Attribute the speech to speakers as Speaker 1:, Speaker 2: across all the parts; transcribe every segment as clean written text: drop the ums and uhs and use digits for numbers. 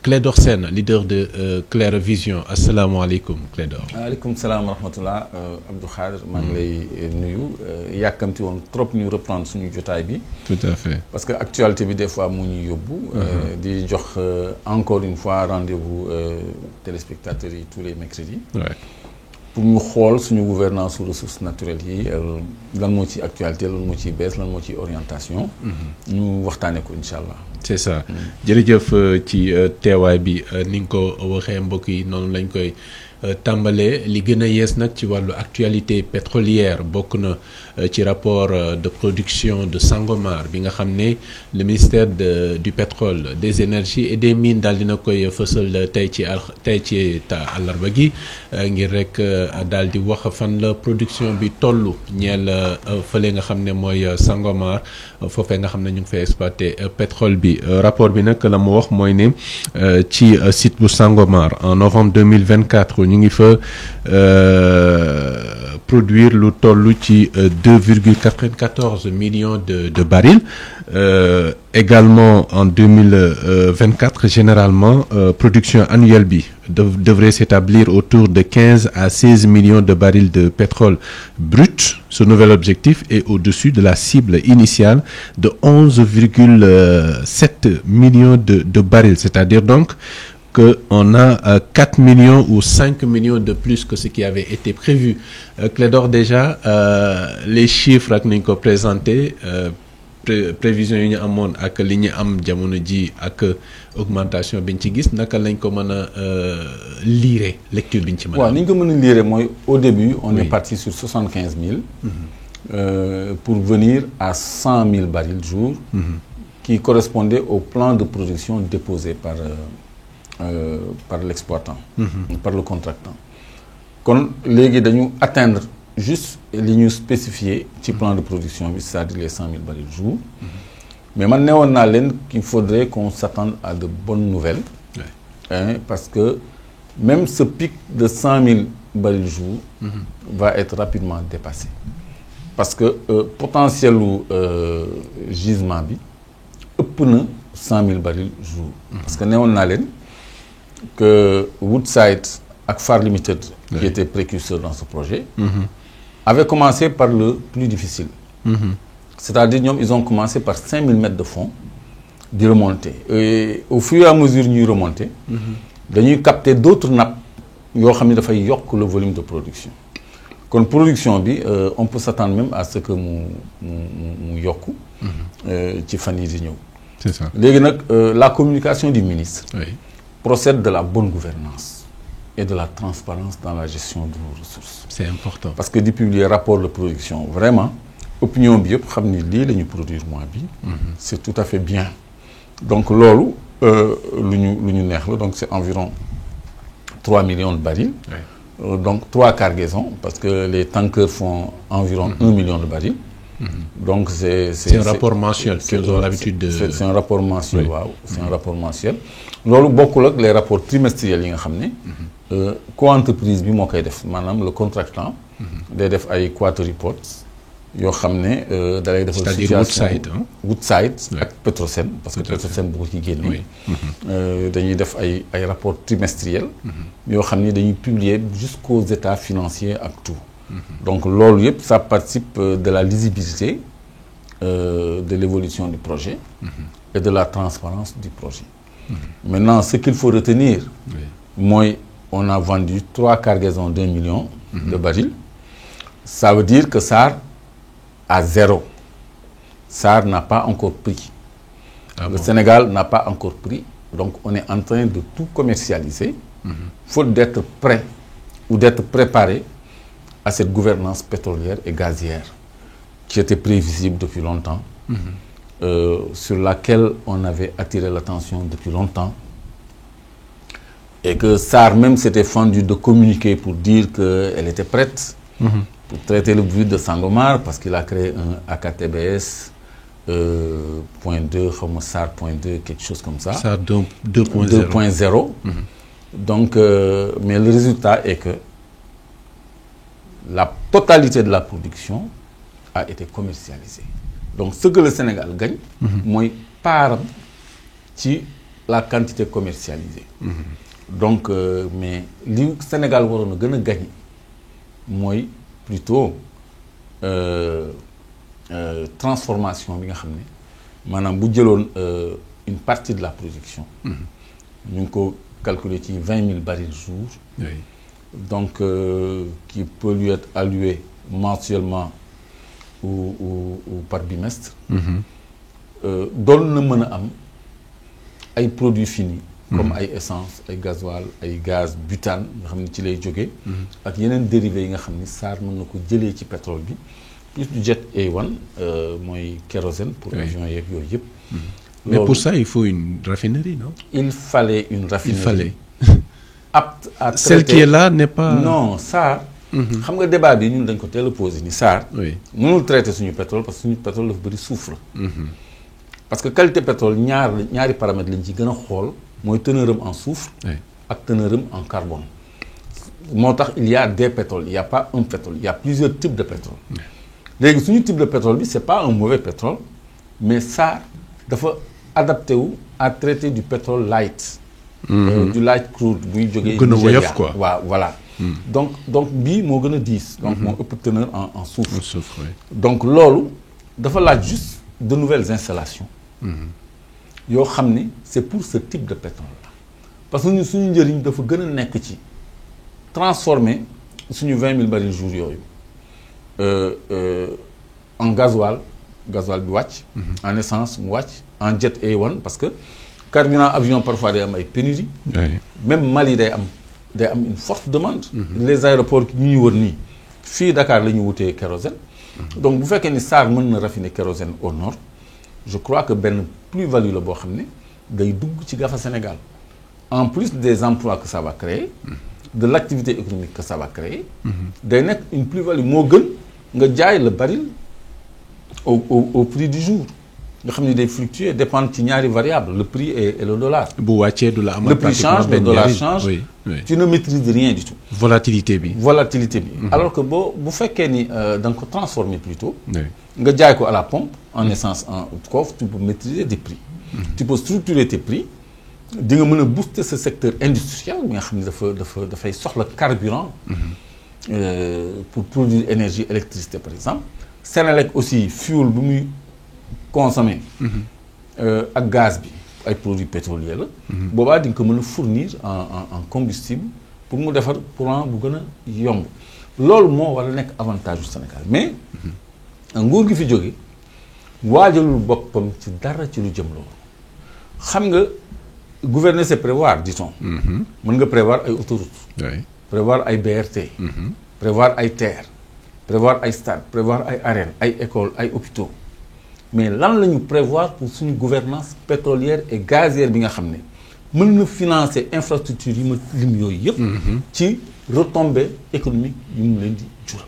Speaker 1: Clédor Sène leader de Claire Vision asalaamaaleykum Clédor.
Speaker 2: waaleykum salaam wa rahmatullah Abdou Khadre maa ngi lay nuyu yàkkamti woon trop ñu reprendre suñu jotaay bi.
Speaker 1: tout à fait
Speaker 2: parce que actualité bi des fois mu ñuy yóbbu. di jox encore une fois rendez-vous téléspectateurs yi tous les mercredis. pour ñu xool suñu gouvernance sur ressources naturelles yi lan moo ci actualité lan moo ciy bees lan moo ciy orientation. ñu waxtaanee ko incha allah.
Speaker 1: c'est ça jërëjëf ci teewaay bi ni nga ko waxee mbokk yi noonu lañ koy tàmbalee li gën a yees nag ci wàllu actualité pétrolière bokk na ci rapport de production de Sangomar bi nga xam ne le ministère du pétrole des énergies et des mines daal dina koy fësal tey ci àllarba gi ngir rek daal di wax fan la production bi toll ñeel fële nga xam ne mooy Sangomar foofee nga xam ne ñu ngi fay exploiter pétrole bi rapport bi nag la mu wax mooy ne ci site bu Sangomar en novembre 2024 ñu ngi fa produire lu toll ci 2,94 millions de barils également en 2024 généralement production annuelle bi devrait s'établir autour de 15 à 16 millions de barils de pétrole brut. Ce nouvel objectif est au-dessus de la cible initiale de 11,7 millions de barils, c'est-à-dire donc qu'on a 4 millions ou 5 millions de plus que ce qui avait été prévu. Clédor, déjà, les chiffres ak nañ ko présenté prévision yi ñu amoon ak li ñu am jamono ji ak augmentation bi ñu ci gis naka lañ ko mën a lire lecture bi ñu ci mën a.
Speaker 2: waaw ni ñu ko mën a lire mooy au début on est parti sur 75 000 pour venir à 100 000 barils jour qui correspondait au plan de production déposé par l'exploitant par le contractant kon léegi dañu atteindre juste li ñu spécifié ci plan de production bi c'est-à-dire les 100 000 barils jour mais man newoon naa leen qu'il faudrait qu'on s'attende à de bonnes nouvelles parce que même ce pic de 100 000 barils jour va être rapidement dépassé parce que potentiel u gisement bi ëpp na 100 000 barils jour parce que newoon naa leen que Woodside ak Far Limited qui était précurseur dans ce projet avait commencé par le plus difficile c'est-à-dire ñoom ils ont commencé par 5 000 mètres de fond di remonter et au fur et à mesure ñuy remonter dañuy capter d'autres nappes yoo xam ne dafay yokk le volume de production kon production bi on peut s'attendre même à ce que mu yokku ci fan yi di ñëw
Speaker 1: c'est ça
Speaker 2: léegi nag la communication du ministre procède de la bonne gouvernance et de la transparence dans la gestion de nos ressources.
Speaker 1: C'est important.
Speaker 2: Parce que di publier rapport de production vraiment opinion bi yëpp xam ni lii la ñu produire mois bi c'est tout à fait bien donc loolu lu ñu neex la donc c'est environ 3 millions de barils donc 3 cargaisons parce que les tankers font environ 1 million de barils donc c'est
Speaker 1: un rapport mensuel qu'ils ont l'habitude de
Speaker 2: c'est un rapport mensuel waaw c'est un rapport mensuel loolu bokkul ak les rapports trimestriels yi nga xam ne co-entreprise bi moo koy def maanaam le contractant day def ay quarter reports yoo xam ne da lay defal situation Woodside ak Petrosen parce que Petrosen bu ko ci génne dañuy def ay rapports trimestriels yoo xam ne dañuy publier jusqu'aux états financiers ak tout donc loolu yëpp ça participe de la lisibilité de l'évolution du projet et de la transparence du projet maintenant ce qu'il faut retenir mooy on a vendu 3 cargaisons d'1 million de barils ça veut dire que SAR à zéro SAR n'a pas encore pris le Sénégal n'a pas encore pris donc on est en train de tout commercialiser faute d'être prêt ou d'être préparé à cette gouvernance pétrolière et gazière qui était prévisible depuis longtemps sur laquelle on avait attiré l'attention depuis longtemps et que SAR même s'était fendu de communiquer pour dire qu'elle était prête pour traiter le bruit de Sangomar parce qu'il a créé un AKTBS .2 xaw ma SAR .2 quelque chose comme ça.
Speaker 1: SAR 2.0
Speaker 2: donc mais le résultat est que la totalité de la production a été commercialisée donc ce que le Sénégal gagne mooy paaram ci la quantité commercialisée. Donc mais li Sénégal waroon a gën a gagné mooy plutôt transformation bi nga xam ne maanaam bu jëloon une partie de la production. ñu ngi ko calculer ci 20 000 barils jour.
Speaker 1: Oui.
Speaker 2: Donc qui peut lui être alloué mensuellement ou par bimestre. doon na mën a am ay produits finis. comme ay essence ay gasoil ay gaz butane nga xam ne ci lay jógee. ak yeneen dérivés yi nga xam ni SAR mën na ko jëlee ci pétrole bi. plus du jet A1 mooy kérosène pour avion yeeg yooyu yëpp.
Speaker 1: Mais pour ça il faut une raffinerie, non?
Speaker 2: Il fallait une raffinerie.
Speaker 1: Il fallait.
Speaker 2: Apte à traiter.
Speaker 1: Celle qui est là n'est pas.
Speaker 2: Non SAR. xam nga débat bi ñun dañ ko teel a posé ni SAR.
Speaker 1: Oui.
Speaker 2: mënul traiter suñu pétrole parce que suñu pétrole dafa bëri soufre. parce que qualité pétrole ñaari paramètres lañ ci gën a xool mooy teneur am en soufre.
Speaker 1: Oui.
Speaker 2: ak teneur am en carbone. moo tax il y a des pétroles il y a pas un pétrole il y a plusieurs types de pétrole. léegi suñu type de pétrole bi c'est pas un mauvais pétrole mais SAR dafa adapté wu à traiter du pétrole light. Du light crude buy jógee.
Speaker 1: gën a woyof quoi.
Speaker 2: waaw voilà. donc bii moo gën a diis. donc moo ëpp teneur en soufre.
Speaker 1: Soufre, oui.
Speaker 2: donc loolu dafa laaj juste de nouvelles installations. yoo xam ni c'est pour ce type de pétrole là parce que ñun suñu njëriñ dafa gën a nekk ci transformer suñu 20 000 barils jour yooyu en gasoil bi wàcc. en essence mu wàcc en jet A1 parce que carburant avion parfois day am ay pénurie.
Speaker 1: Oui.
Speaker 2: même Mali day am une forte demande. les aéroports ñu ñu wër nii fii Dakar la ñu wutee kérosène. donc bu fekkee ni SAR mën na raffiner kérosène au nord je crois que benn plus-value la boo xam ne day dugg ci gafa Sénégal en plus des emplois que ça va créer. de l'activité économique que ça va créer. day nekk une plus-value moo gën nga jaay le baril au prix du jour nga xam ne day fluctuer dépendre ci ñaari variable le prix et le dollar.
Speaker 1: bu wàccee du la amal.
Speaker 2: le prix change le dollar change.
Speaker 1: oui oui.
Speaker 2: tu ne maîtrises rien du tout.
Speaker 1: volatilité bi.
Speaker 2: alors que bu fekkee ni da nga ko transformer plutôt.
Speaker 1: oui.
Speaker 2: nga jaay ko à la pompe en essence en coffre tu peux maîtriser des prix. tu peux structurer tes prix. di nga mën a booster ce secteur industriel bi nga xam ne dafay soxla carburant. pour produire énergie électricité par exemple. Senelec aussi fuel bu muy consommer. ak gaz bi ay produits pétroliers la. boobaa di nga ko mën a fournir en combustible pour mu defar courant bu gën a yomb. loolu moo war a nekk avantage du Sénégal mais. nguur gi fi jóge waajalul boppam ci dara ci lu jëm loolu. xam nga gouverner c'est prévoir dit-on. mën nga prévoir ay autoroutes.
Speaker 1: oui.
Speaker 2: prévoir ay BRT. prévoir ay TER. prévoir ay stades prévoir ay arènes ay écoles ay hôpitaux mais lan la ñu prévoir pour suñu gouvernance pétrolière et gazière bi nga xam ne mën na financer infrastructure yi ma lim yooyu yëpp. ci retombées économiques yi mu leen di jural.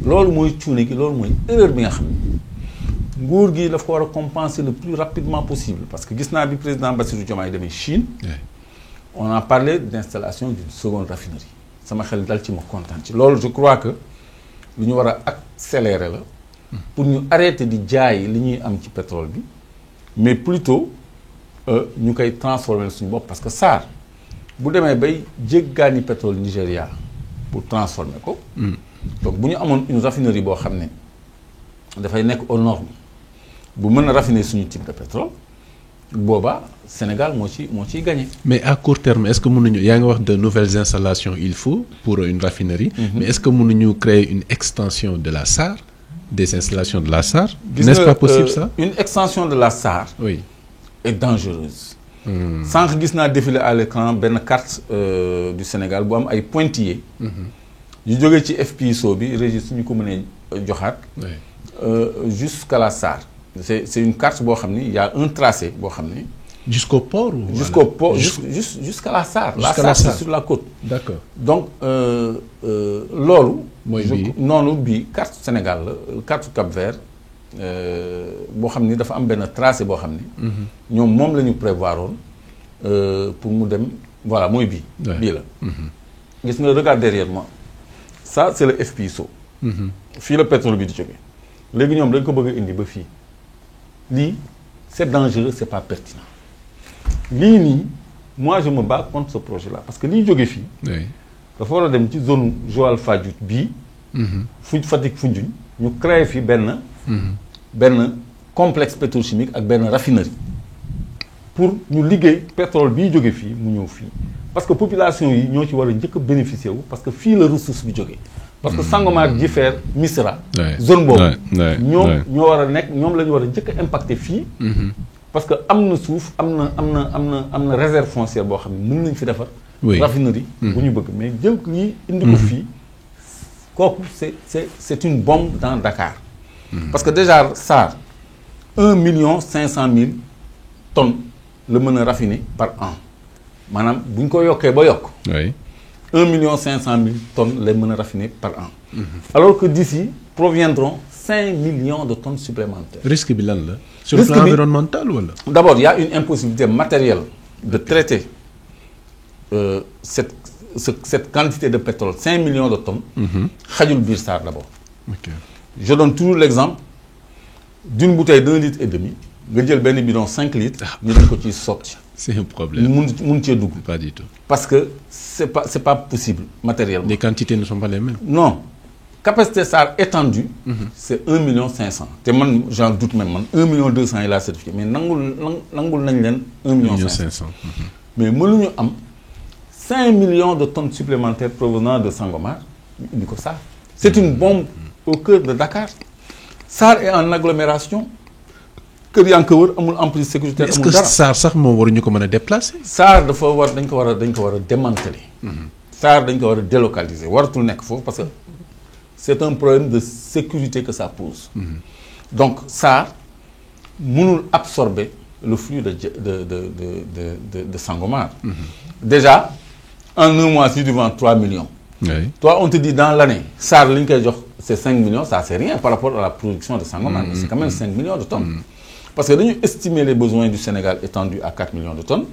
Speaker 2: loolu mooy cuune gi loolu mooy erreur bi nga xam ne nguur gi daf ko war a compenser le plus rapidement possible parce que gis naa bi président Bassirou Diomaye demee Chine. on a parlé d'installation d'une seconde raffinerie sama xel dal ci ma kontaan ci loolu je crois que lu ñu war a accélérer la pour ñu arrêter di jaay li ñuy am ci pétrole bi mais plutôt ñu koy transformer suñu bopp parce que SAR bu demee bay jéggaani pétrole Nigéria pour transformer ko. donc bu ñu amoon une raffinerie boo xam ne dafay nekk aux normes bu mën a raffiner suñu type de pétrole boobaa Sénégal moo ciy gagné.
Speaker 1: mais à court terme est-ce que mënuñu yaa ngi wax de nouvelles installations il faut pour une raffinerie. mais est-ce que mënuñu créer une extension de la SAR des installations de la SAR. n'est-ce pas possible ça.
Speaker 2: une extension de la SAR.
Speaker 1: oui.
Speaker 2: est dangereuse. sànq gis naa défiler à l'écran benn carte du Sénégal bu am ay pointillés. yu jógee ci FPSO bi régie suñu ko mënee joxaat. jusqu'à la SAR. c'est une carte boo xam ni il y a un tracé boo xam ni.
Speaker 1: jusqu'au port ou.
Speaker 2: jusqu'au port jusqu'à la SAR. la SAR c'est sur la côte.
Speaker 1: d'accord
Speaker 2: donc loolu.
Speaker 1: mooy bii
Speaker 2: noonu bii carte Sénégal la carte Cap-Vert boo xam ni dafa am benn tracé boo xam ni. ñoom moom la ñu prévoir woon pour mu dem voilà mooy bii. bii la. gis nga regarde derrière moi ça c'est le FPSO. fii la pétrole bi di jógee. léegi ñoom dañ ko bëgg a indi ba fii lii c'est dangereux c'est pas pertinent lii nii moi je me bats contre ce projet là parce que liy jóge fii.
Speaker 1: oui.
Speaker 2: dafa war a dem ci zone Joal Fadiouth bii. Fatick Foundiougne ñu créé fi benn complexe pétrochimique ak benn raffinerie pour ñu liggéey pétrole bii jóge fii mu ñëw fii parce que population yi ñoo ci war a njëkk a bénéficier wu parce que fii la ressource bi jógee. parce que Sangomar Jifeer Missirah. zone boobu. ñoom ñoo war a nekk ñoom la ñu war a njëkk a impacté fii. parce que am na suuf am na réserve foncière boo xam ne mën nañ fi defar. raffinerie bu ñu bëgg mais jël lii indi ko fii kooku c'est une bombe dans Dakar. parce que déjà SAR 1,5 million tonnes la mën a raffiner par an maanaam bu ñu ko yokkee ba yokk. 1,5 million tonnes lay mën a raffiner par an. alors que d'ici proviendront 5 millions de tonnes supplémentaires.
Speaker 1: risque bi lan la. sur le plan environnemental wala.
Speaker 2: D'abord il y a une impossibilité matérielle de traiter cette quantité de pétrole 5 millions de tonnes. xajul biir SAR d'abord. Je donne toujours l'exemple d'une bouteille d'1,5 litre nga jël benn bidon 5 litres. ñu dañ ko ciy sotti.
Speaker 1: c'est un problème.
Speaker 2: mun cee dugg.
Speaker 1: pas du tout.
Speaker 2: parce que c'est pas possible matériellement.
Speaker 1: Les quantités ne sont pas les mêmes.
Speaker 2: Non capacité SAR étendue. c'est 1,5 million. te man j'en doute même man 1,2 million yi laa certifié mais nangul nañ leen 1,5 million. mais mënuñu am 5 millions de tonnes supplémentaires provenant de Sangomar ñu indi ko SAR. c'est une bombe au cœur de Dakar. SAR est en agglomération. kër yaa ngi ko wër amul emprise sécuritaire amul dara.
Speaker 1: est-ce que SAR sax moom waruñu ko mën a déplacer.
Speaker 2: SAR dañ ko war a démanteler. SAR dañ ko war a délocaliser waratul nekk foofu parce que c'est un problème de sécurité que ça pose. donc SAR mënul absorber le flux de Sangomar. déjà en un mois si tu vends 3 millions.
Speaker 1: Oui.
Speaker 2: Toi on te dit dans l'année SAR li ñu koy jox c'est 5 millions ça c'est rien par rapport à la production de Sangomar. mais c'est quand même 5 millions de tonnes. parce que dañu estimer les besoins du Sénégal étendus à 4 millions de tonnes.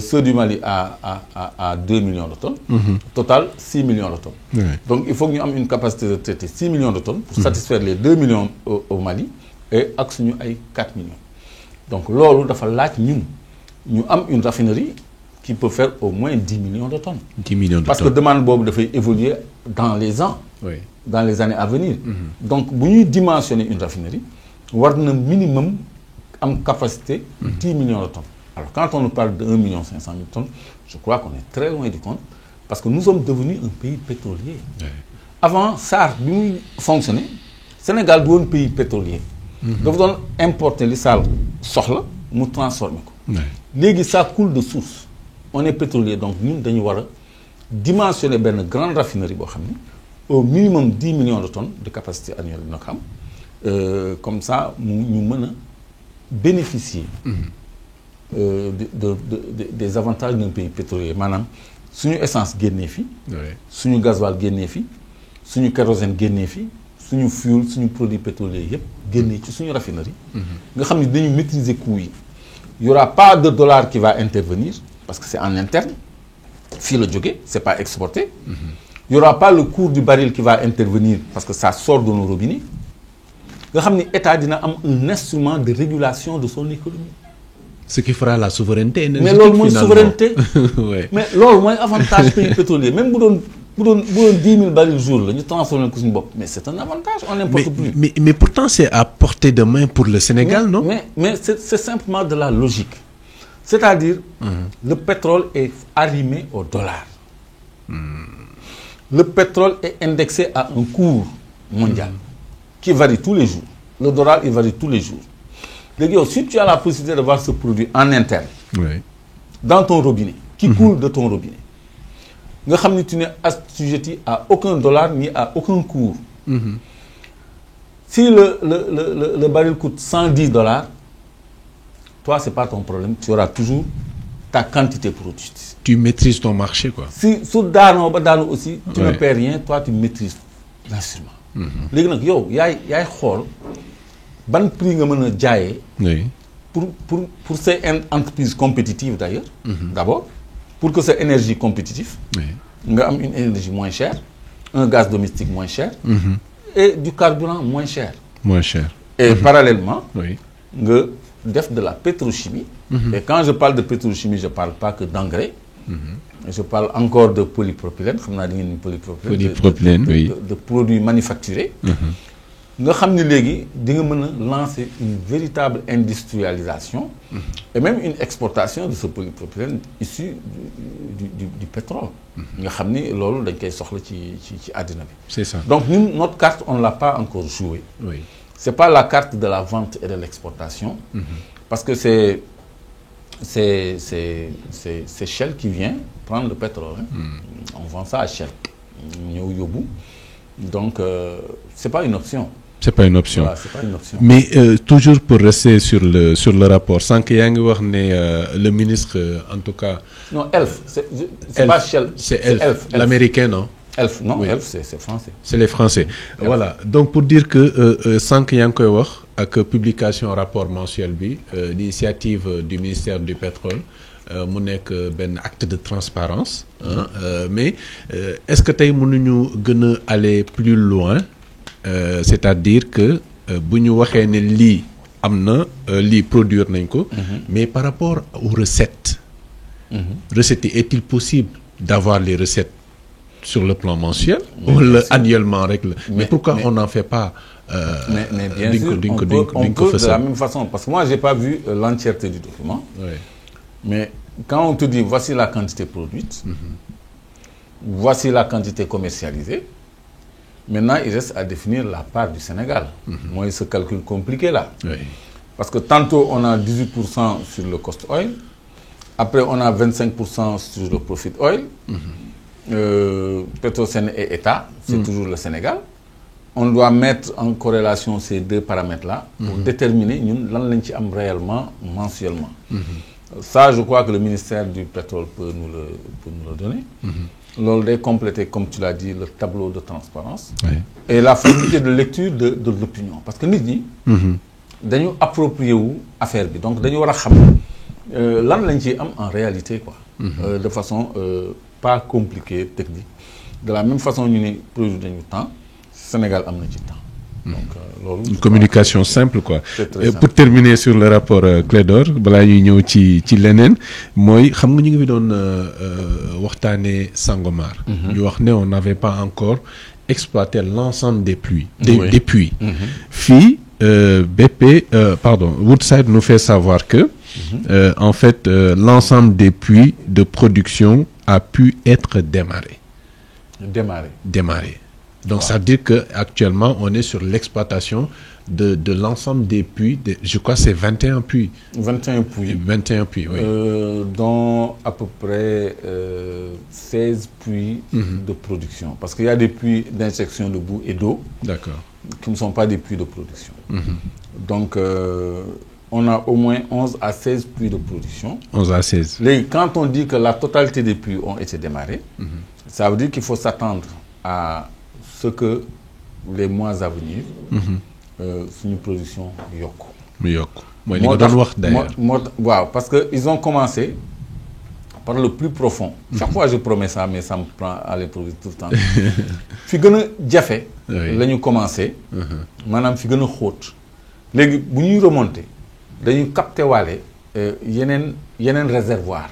Speaker 2: Ceux du Mali à 2 millions de tonnes. Total 6 millions de tonnes.
Speaker 1: Oui.
Speaker 2: donc il faut que ñu am une capacité de traiter 6 millions de tonnes. pour satisfaire les 2 millions au Mali. et ak suñu ay 4 millions. donc loolu dafa laaj ñun ñu am une raffinerie qui peut faire au moins 10 millions de tonnes.
Speaker 1: 10 millions de
Speaker 2: parce
Speaker 1: tonnes.
Speaker 2: que demande boobu dafay évoluer dans les ans.
Speaker 1: Oui.
Speaker 2: dans les années à venir. donc bu ñuy dimensionner une raffinerie war na minimum am capacité 10 millions de tonnes. alors quand on nous parle de 1,5 million de tonnes je crois qu'on est très loin du compte parce que nous sommes devenus un pays pétrolier.
Speaker 1: Oui.
Speaker 2: avant SAR bi muy fonctionner Sénégal du woon pays pétrolier. dafa doon importer li SAR soxla mu transformer ko.
Speaker 1: Oui.
Speaker 2: léegi ça coule de source on est pétrolier donc ñun dañu war a dimensionner benn grande raffinerie boo xam ne au minimum 10 millions de tonnes de capacité annuelle dina ko am comme ça ñu mën a bénéficier des avantages d'un pays pétrolier maanaam suñu essence génnee fi
Speaker 1: Oui.
Speaker 2: suñu gasoil génnee fi suñu kérosène génnee fi suñu fuel suñu produit pétrolier yépp génnee ci suñu raffinerie nga xam ne dañu maîtriser coût yi il y aura pas de dollar qui va intervenir parce que c'est en interne fii la jóge c'est pas exporté il y aura pas le cours du baril qui va intervenir parce que ça sort de nos robinets nga xam ni état dina am un instrument de régulation de son économie.
Speaker 1: ce qui fera la souveraineté énergétique.
Speaker 2: mais loolu mooy souveraineté.
Speaker 1: Oui.
Speaker 2: mais loolu mooy avantage pays pétrolier même bu doon 10 000 barils jour la ñu transformé ko suñu bopp mais c'est un avantage on n'importe plus.
Speaker 1: mais pourtant c'est à portée de main pour le Sénégal, non?
Speaker 2: mais c'est simplement de la logique. C'est-à-dire le pétrole est arrimé au dollar. Le pétrole est indexé à un cours mondial qui varie tous les jours. Le dollar, il varie tous les jours. léegi yow si tu as la possibilité de voir ce produit en interne.
Speaker 1: Oui.
Speaker 2: dans ton robinet. qui coule de ton robinet. nga xam ni tu n'es assujetti à aucun dollar ni à aucun cours. Si le baril coûte $110, toi c'est pas ton problème, tu auras toujours ta quantité produite.
Speaker 1: Tu maîtrises ton marché, quoi.
Speaker 2: Si su daanoo ba daanu aussi. tu ne perds rien, toi tu maîtrises l'instrument. léegi nag yow yaay xool ban prix nga mën a jaayee.
Speaker 1: Oui.
Speaker 2: pour ces entreprises compétitives d'ailleurs. D'abord pour que c'est énergie compétitive.
Speaker 1: Oui.
Speaker 2: nga am une énergie moins chère, un gaz domestique moins cher. et du carburant moins cher.
Speaker 1: Moins cher.
Speaker 2: et parallèlement.
Speaker 1: Oui.
Speaker 2: nga def de la pétrochimie. Et quand je parle de pétrochimie, je parle pas que d'engrais. Je parle encore de polypropylène, xam naa di ngeen ni
Speaker 1: polypropylène, oui.
Speaker 2: De produits manufacturés. Nga xam ni léegi di nga mën a lancer une véritable industrialisation. Et même une exportation de ce polypropylène issu du pétrole. Nga xam ni loolu dañ koy soxla ci àddina bi.
Speaker 1: C'est ça.
Speaker 2: Donc ñun notre carte on l'a pas encore jouée.
Speaker 1: Oui.
Speaker 2: C'est pas la carte de la vente et de l'exportation. Parce que c'est Shell qui vient prendre le pétrole. On vend ça à Shell. ñëw yóbbu. Donc c'est pas une option.
Speaker 1: C'est pas une option.
Speaker 2: Voilà, c'est pas une option.
Speaker 1: Mais toujours pour rester sur le rapport, sans que yaa ngi wax ne le ministre en tout cas.
Speaker 2: Non, Elf, c'est pas Shell.
Speaker 1: C'est Elf, l'américain, non?
Speaker 2: Elf, non,
Speaker 1: Oui.
Speaker 2: Elf, c'est français.
Speaker 1: C'est les Français.
Speaker 2: Elf.
Speaker 1: Voilà. Donc pour dire que sans que yaa ngi koy wax ak publication rapport mensuel bi l'initiative du ministère du pétrole mu nekk benn acte de transparence mais est-ce que tey mënuñu gën a aller plus loin c'est-à-dire que bu ñu waxee ne lii am na lii produire nañ ko mais par rapport aux recettes recettes yi est-il possible d'avoir les recettes sur le plan mensuel wala annuellement rek la mais pourquoi on n'en fait pas
Speaker 2: mais bien sûr on peut de la même façon parce que moi j'ai pas vu l'entièreté du document mais quand on te dit voici la quantité produite voici la quantité commercialisée maintenant il reste à définir la part du Sénégal mooy ce calcul compliqué là parce que tantôt on a 18% sur le cost oil après on a 25% sur le profit oil Petrosen et État c'est toujours le Sénégal on doit mettre en corrélation ces deux paramètres-là pour déterminer ñun lan lañ ci am réellement mensuellement ça je crois que le ministère du pétrole peut nous le donner loolu day compléter comme tu l'as dit le tableau de transparence et la facilité de lecture de l'opinion parce que nit ñi dañu approprier wu affaire bi donc dañu war a xam lan lañ ciy am en réalité quoi de façon pas compliquée technique de la même façon ñu ne produit dañu temps Sénégal am na ci temps donc loolu
Speaker 1: une communication simple quoi
Speaker 2: simple.
Speaker 1: Pour terminer sur le rapport Clédor balaa ñuy ñëw ci leneen mooy xam nga ñu ngi fi doon waxtaanee Sangomar ñu wax ne on n'avait pas encore exploité l'ensemble des puits des puits fii Woodside nous fait savoir que en fait l'ensemble des puits de production a pu être démarré donc ça veut dire que actuellement on est sur l'exploitation de l'ensemble des puits je crois c'est 21 puits
Speaker 2: 21 puits
Speaker 1: oui
Speaker 2: dont à peu près 16 puits de production parce qu'il y a des puits d'injection de boue et d'eau
Speaker 1: d'accord
Speaker 2: qui ne sont pas des puits de production donc on a au moins 11 à 16 puits de production
Speaker 1: 11 à 16
Speaker 2: quand on dit que la totalité des puits ont été démarrés ça veut dire qu'il faut s'attendre à ce que les mois à venir suñu production yokku
Speaker 1: mooy li nga doon wax d'ailleurs
Speaker 2: waaw parce que ils ont commencé par le plus profond chaque fois je promets ça mais ça me prend à l'improvisé tout le temps fi gën a jafe la ñu commencé maanaam fi gën a xóot léegi bu ñuy remonter dañuy capter waale yeneen réservoir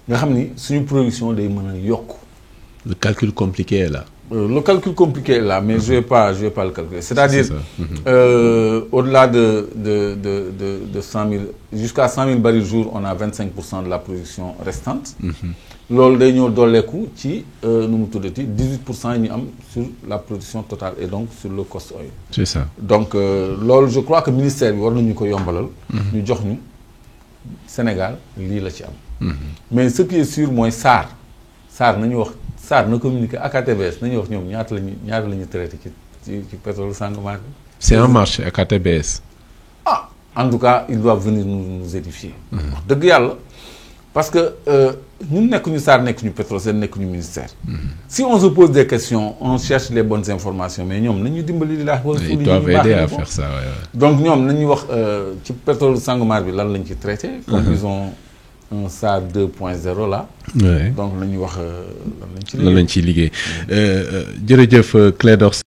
Speaker 2: nga xam ni suñu production day mën a yokku
Speaker 1: le calcul compliqué est là
Speaker 2: le calcul compliqué est là mais je vais pas le calculer c'est-à-dire au-delà de 100 000 jusqu'à 100 000 barils jour on a 25% de la production restante loolu day ñëw dooleeku ci nu mu tuddati 18% yi ñu am sur la production totale et donc sur le cost oil
Speaker 1: c'est ça
Speaker 2: donc loolu je crois que ministère bi war nañu ko yombalal ñu jox ñu Sénégal lii la ci am mais ce qui est sûr mooy SAR nañu wax SAR na communiqué ak ATBS nañu wax ñoom ñaata la ñu traité ci pétrole Sangomar bi
Speaker 1: c'est en marche ak ATBS
Speaker 2: en tout cas ils doivent venir nous édifier wax dëgg yàlla parce que ñun nekkuñu SAR nekkuñu Petrosen nekkuñu ministère si on se pose des questions on cherche les bonnes informations mais ñoom nañu dimbali li laa
Speaker 1: ils doivent aider à faire ça
Speaker 2: donc ñoom nañu wax ci pétrole Sangomar bi lan lañ ci traité comme ils ont un SAR 2.0 là donc nañu wax lan lañ ci liggéey
Speaker 1: jërëjëf Clédor